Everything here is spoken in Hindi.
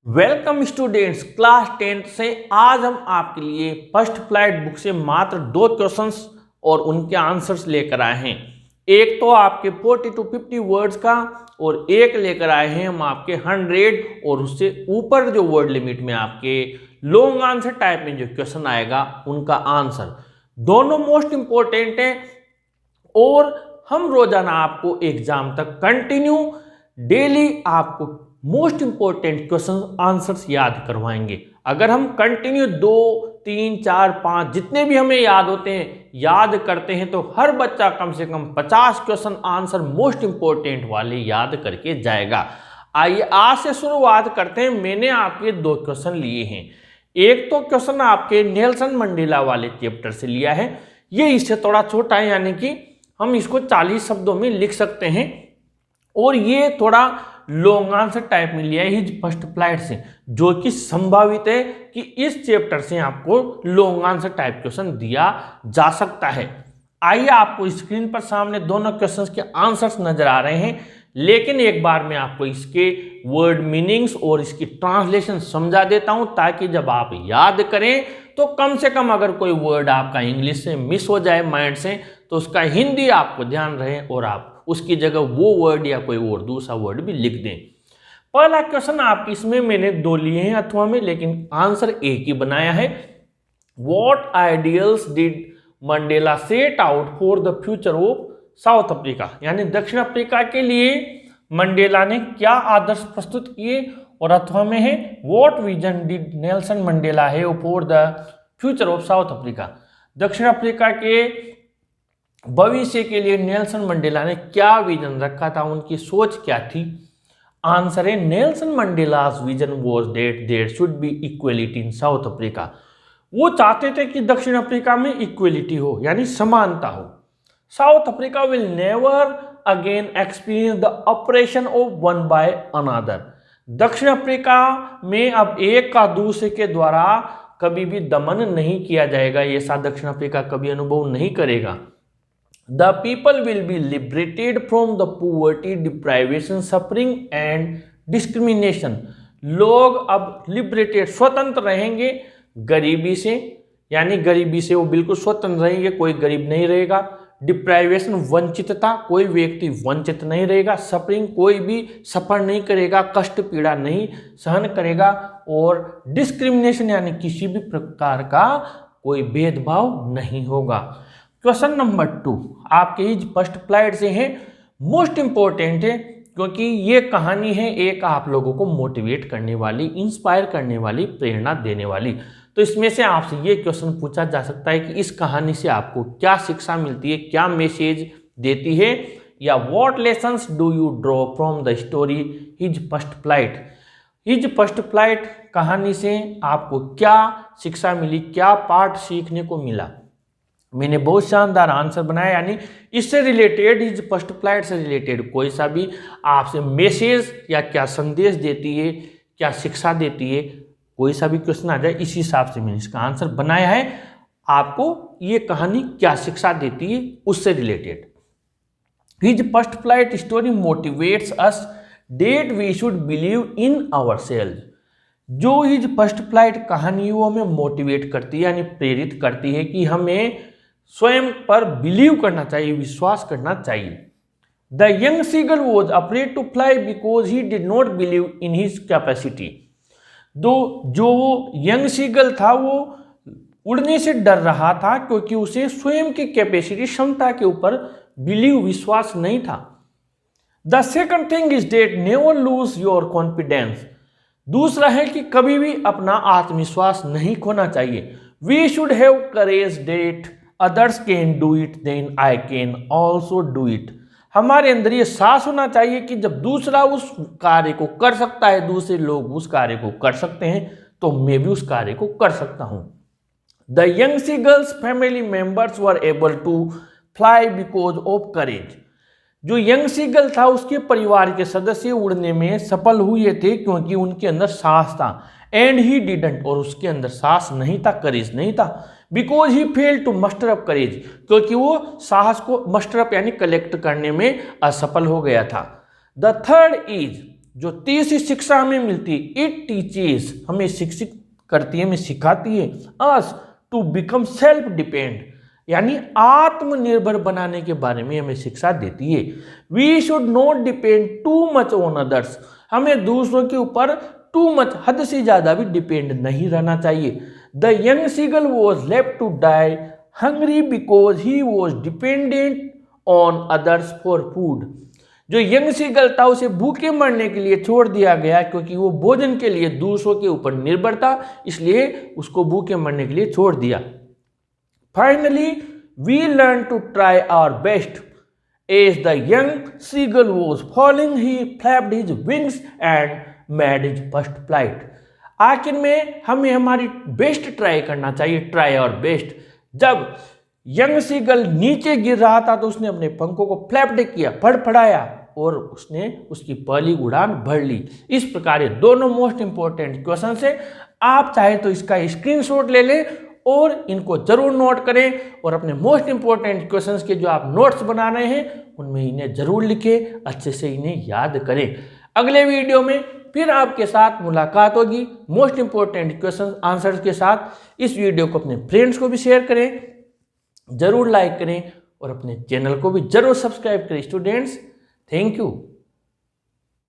वेलकम स्टूडेंट्स, क्लास 10th से आज हम आपके लिए फर्स्ट फ्लाइट बुक से मात्र 2 क्वेश्चंस और उनके आंसर्स लेकर आए हैं। एक तो आपके 40 to 50 वर्ड्स का और एक लेकर आए हैं हम आपके 100 और उससे ऊपर जो वर्ड लिमिट में आपके लॉन्ग आंसर टाइप में जो क्वेश्चन आएगा उनका आंसर। दोनों मोस्ट इंपॉर्टेंट है और हम रोजाना आपको एग्जाम तक कंटिन्यू डेली आपको मोस्ट इंपॉर्टेंट क्वेश्चन आंसर्स याद करवाएंगे। अगर हम कंटिन्यू 2, 3, 4, 5 जितने भी हमें याद होते हैं याद करते हैं तो हर बच्चा कम से कम 50 क्वेश्चन आंसर मोस्ट इंपॉर्टेंट वाले याद करके जाएगा। आइए आज से शुरुआत करते हैं। मैंने आपके 2 क्वेश्चन लिए हैं। एक तो क्वेश्चन आपके नेल्सन मंडेला वाले चैप्टर से लिया है। ये इससे थोड़ा छोटा है, यानी कि हम इसको 40 शब्दों में लिख सकते हैं और ये थोड़ा लॉन्ग आंसर टाइप में लिया है हिज फर्स्ट फ्लाइट से, जो कि संभावित है कि इस चैप्टर से आपको लॉन्ग आंसर टाइप क्वेश्चन दिया जा सकता है। आइए आपको स्क्रीन पर सामने दोनों क्वेश्चंस के आंसर्स नजर आ रहे हैं, लेकिन एक बार मैं आपको इसके वर्ड मीनिंग्स और इसकी ट्रांसलेशन समझा देता हूं ताकि जब आप याद करें तो कम से कम अगर कोई वर्ड आपका इंग्लिश से मिस हो जाए माइंड से तो उसका हिंदी आपको ध्यान रहे और आप उसकी जगह वो वर्ड या कोई और दूसरा वर्ड भी लिख दें। पहला क्वेश्चन आप इसमें मैंने 2 लिए हैं अथवा में, लेकिन आंसर एक ही बनाया है। What ideals did Mandela set out for the future of south Africa, यानी दक्षिण अफ्रीका के लिए मंडेला ने क्या आदर्श प्रस्तुत किए, और अथवा में है what vision did Nelson Mandela have for the future of south Africa, दक्षिण अफ्रीका के भविष्य के लिए नेल्सन मंडेला ने क्या विजन रखा था, उनकी सोच क्या थी। आंसर है Nelson Mandela's vision was that there should be equality in South Africa. वो चाहते थे कि दक्षिण अफ्रीका में इक्वलिटी हो, यानी समानता हो। South Africa will never again experience the operation of one by another. दक्षिण अफ्रीका में अब एक का दूसरे के द्वारा कभी भी दमन नहीं किया जाएगा, ऐसा दक्षिण अफ्रीका कभी अनुभव नहीं करेगा। The people will be liberated from the poverty, deprivation, suffering and discrimination. लोग अब लिबरेटेड स्वतंत्र रहेंगे गरीबी से, यानी गरीबी से वो बिल्कुल स्वतंत्र रहेंगे, कोई गरीब नहीं रहेगा। डिप्राइवेशन वंचितता, कोई व्यक्ति वंचित नहीं रहेगा। सफरिंग, कोई भी सफर नहीं करेगा, कष्ट पीड़ा नहीं सहन करेगा। और डिस्क्रिमिनेशन, यानी किसी भी प्रकार का कोई भेदभाव नहीं होगा। क्वेश्चन नंबर 2 आपके ही फर्स्ट फ्लाइट से है, मोस्ट इंपॉर्टेंट है क्योंकि ये कहानी है एक आप लोगों को मोटिवेट करने वाली, इंस्पायर करने वाली, प्रेरणा देने वाली। तो इसमें से आपसे ये क्वेश्चन पूछा जा सकता है कि इस कहानी से आपको क्या शिक्षा मिलती है, क्या मैसेज देती है, या what lessons do you draw from the story his first flight. His first flight कहानी से आपको क्या शिक्षा मिली, क्या पाठ सीखने को मिला। मैंने बहुत शानदार आंसर बनाया, यानी इससे रिलेटेड, इस फर्स्ट फ्लाइट से रिलेटेड कोई सा भी आपसे मैसेज या क्या संदेश देती है, क्या शिक्षा देती है, कोई सा भी क्वेश्चन आ जाए इसी हिसाब से मैंने इसका आंसर बनाया है। आपको ये कहानी क्या शिक्षा देती है उससे related. His first flight story motivates us that we should believe in ourselves. जो हिज फर्स्ट फ्लाइट कहानी वो हमें मोटिवेट करती है, यानी प्रेरित करती है कि हमें स्वयं पर बिलीव करना चाहिए, विश्वास करना चाहिए। The young seagull was afraid to fly because he did not believe in his capacity. जो वो यंग सीगल था वो उड़ने से डर रहा था क्योंकि उसे स्वयं की कैपेसिटी, क्षमता के ऊपर बिलीव, विश्वास नहीं था। The second thing is that never lose your confidence. दूसरा है कि कभी भी अपना आत्मविश्वास नहीं खोना चाहिए। We should have courage that others can do it then I can also do it. हमारे अंदर ये साहस होना चाहिए कि जब दूसरा उस कार्य को कर सकता है, दूसरे लोग उस कार्य को कर सकते हैं, तो मैं भी उस कार्य को कर सकता हूं। The young seagull's family members were able to fly because of courage. जो यंग सीगल था उसके परिवार के सदस्य उड़ने में सफल हुए थे क्योंकि उनके अंदर साहस था। एंड ही डिडंट, और उसके अंदर साहस नहीं था, करेज नहीं था। Because he fail to muster up courage, क्योंकि वो साहस को मस्टर अप यानी कलेक्ट करने में असफल हो गया था। द थर्ड इज जो तीसरी शिक्षा हमें मिलती है, इट टीचेस, हमें शिक्षित करती है, हमें सिखाती है us to become self depend, यानी आत्मनिर्भर बनाने के बारे में हमें शिक्षा देती है। We should not depend too much on others, हमें दूसरों के ऊपर टू मच, हद से ज्यादा भी डिपेंड नहीं रहना चाहिए। The young seagull was left to die hungry because he was dependent on others for food, जो यंग सीगल था उसे भूखे मरने के लिए छोड़ दिया गया क्योंकि वो भोजन के लिए दूसरों के ऊपर निर्भर था, इसलिए उसको भूखे मरने के लिए छोड़ दिया। Finally we learn to try our best as the young seagull was falling he flapped his wings and made his first flight. आखिर में हमें हमारी बेस्ट ट्राई करना चाहिए, ट्राई आवर बेस्ट। जब यंग सीगल नीचे गिर रहा था तो उसने अपने पंखों को फ्लैप्ड किया, फड़फड़ाया और उसने उसकी पहली उड़ान भर ली। इस प्रकार ये दोनों मोस्ट इंपॉर्टेंट क्वेश्चन है। आप चाहे तो इसका स्क्रीनशॉट ले लें और इनको जरूर नोट करें और अपने मोस्ट इंपॉर्टेंट क्वेश्चंस के जो आप नोट्स बना रहे हैं उनमें इन्हें जरूर लिखें, अच्छे से इन्हें याद करें। अगले वीडियो में फिर आपके साथ मुलाकात होगी मोस्ट इंपॉर्टेंट क्वेश्चन आंसर्स के साथ। इस वीडियो को अपने फ्रेंड्स को भी शेयर करें, जरूर लाइक करें और अपने चैनल को भी जरूर सब्सक्राइब करें। Students, thank you.